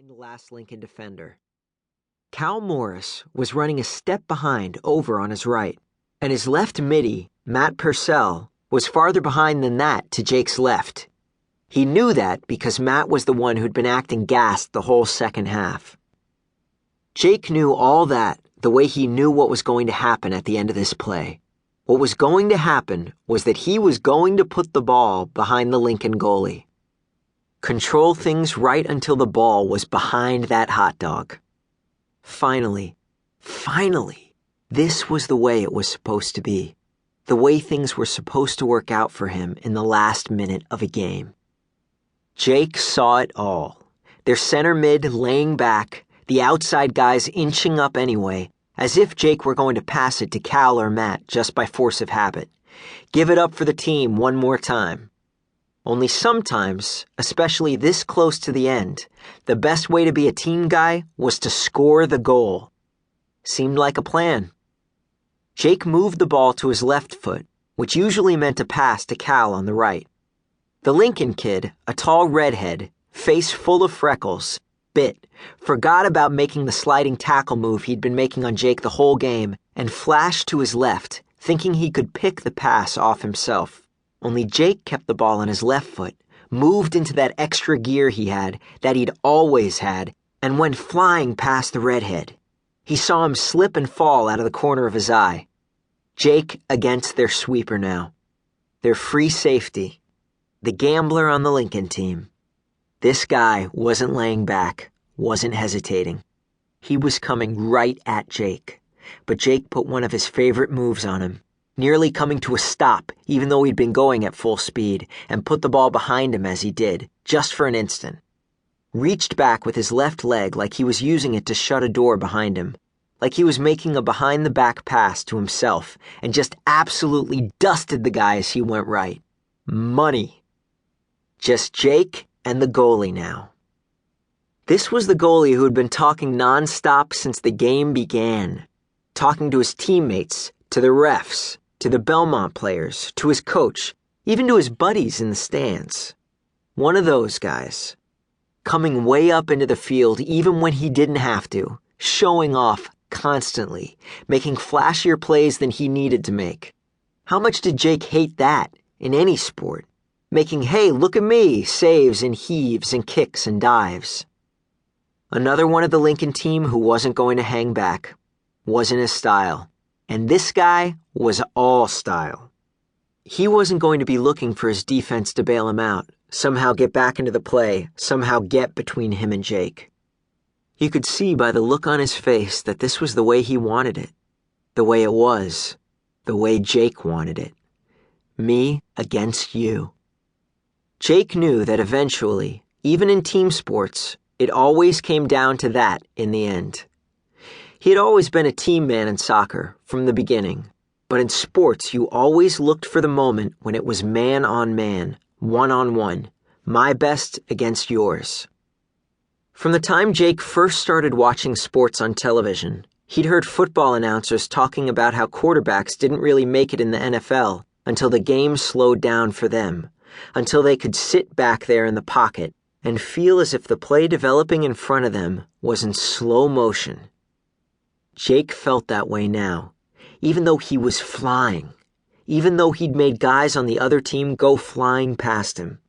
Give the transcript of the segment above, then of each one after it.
behind the last Lincoln defender. Cal Morris was running a step behind over on his right, and his left midi, Matt Purcell, was farther behind than that to Jake's left. He knew that because Matt was the one who'd been acting gassed the whole second half. Jake knew all that the way he knew what was going to happen at the end of this play. What was going to happen was that he was going to put the ball behind the Lincoln goalie. Control things right until the ball was behind that hot dog. Finally, this was the way it was supposed to be. The way things were supposed to work out for him in the last minute of a game. Jake saw it all. Their center mid laying back, the outside guys inching up anyway, as if Jake were going to pass it to Cal or Matt just by force of habit. Give it up for the team one more time. Only sometimes, especially this close to the end, the best way to be a team guy was to score the goal. Seemed like a plan. Jake moved the ball to his left foot, which usually meant a pass to Cal on the right. The Lincoln kid, a tall redhead, face full of freckles, forgot about making the sliding tackle move he'd been making on Jake the whole game, and flashed to his left, thinking he could pick the pass off himself. Only Jake kept the ball on his left foot, moved into that extra gear he had, that he'd always had, and went flying past the redhead. He saw him slip and fall out of the corner of his eye. Jake against their sweeper now. Their free safety. The gambler on the Lincoln team. This guy wasn't laying back, wasn't hesitating. He was coming right at Jake, but Jake put one of his favorite moves on him, nearly coming to a stop even though he'd been going at full speed, and put the ball behind him as he did, just for an instant. Reached back with his left leg like he was using it to shut a door behind him, like he was making a behind-the-back pass to himself, and just absolutely dusted the guy as he went right. Money. Just Jake and the goalie now. This was the goalie who had been talking nonstop since the game began, talking to his teammates, to the refs, to the Belmont players, to his coach, even to his buddies in the stands. One of those guys. Coming way up into the field even when he didn't have to, showing off constantly, making flashier plays than he needed to make. How much did Jake hate that in any sport? Making, hey, look at me, saves and heaves and kicks and dives. Another one of the Lincoln team who wasn't going to hang back, wasn't his style. And this guy was all style. He wasn't going to be looking for his defense to bail him out, somehow get back into the play, somehow get between him and Jake. You could see by the look on his face that this was the way he wanted it, the way it was, the way Jake wanted it. Me against you. Jake knew that eventually, even in team sports, it always came down to that in the end. He had always been a team man in soccer from the beginning, but in sports you always looked for the moment when it was man on man, one on one, my best against yours. From the time Jake first started watching sports on television, he'd heard football announcers talking about how quarterbacks didn't really make it in the NFL until the game slowed down for them, until they could sit back there in the pocket and feel as if the play developing in front of them was in slow motion. Jake felt that way now, even though he was flying, even though he'd made guys on the other team go flying past him.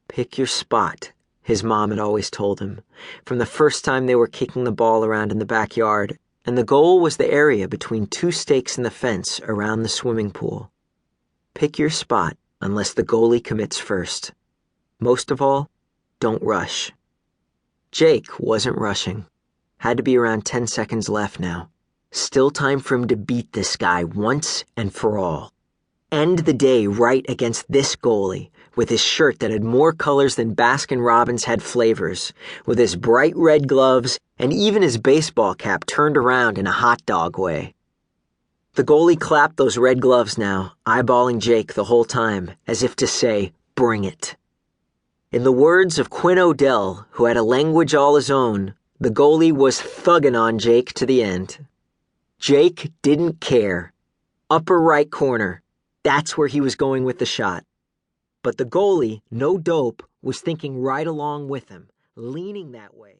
Pick your spot, his mom had always told him, from the first time they were kicking the ball around in the backyard, and the goal was the area between two stakes in the fence around the swimming pool. Pick your spot unless the goalie commits first. Most of all, don't rush. Jake wasn't rushing. Had to be around 10 seconds left now. Still time for him to beat this guy once and for all. End the day right against this goalie, with his shirt that had more colors than Baskin-Robbins had flavors, with his bright red gloves, and even his baseball cap turned around in a hot dog way. The goalie clapped those red gloves now, eyeballing Jake the whole time, as if to say, bring it. In the words of Quinn Odell, who had a language all his own, the goalie was thugging on Jake to the end. Jake didn't care. Upper right corner. That's where he was going with the shot. But the goalie, no dope, was thinking right along with him, leaning that way.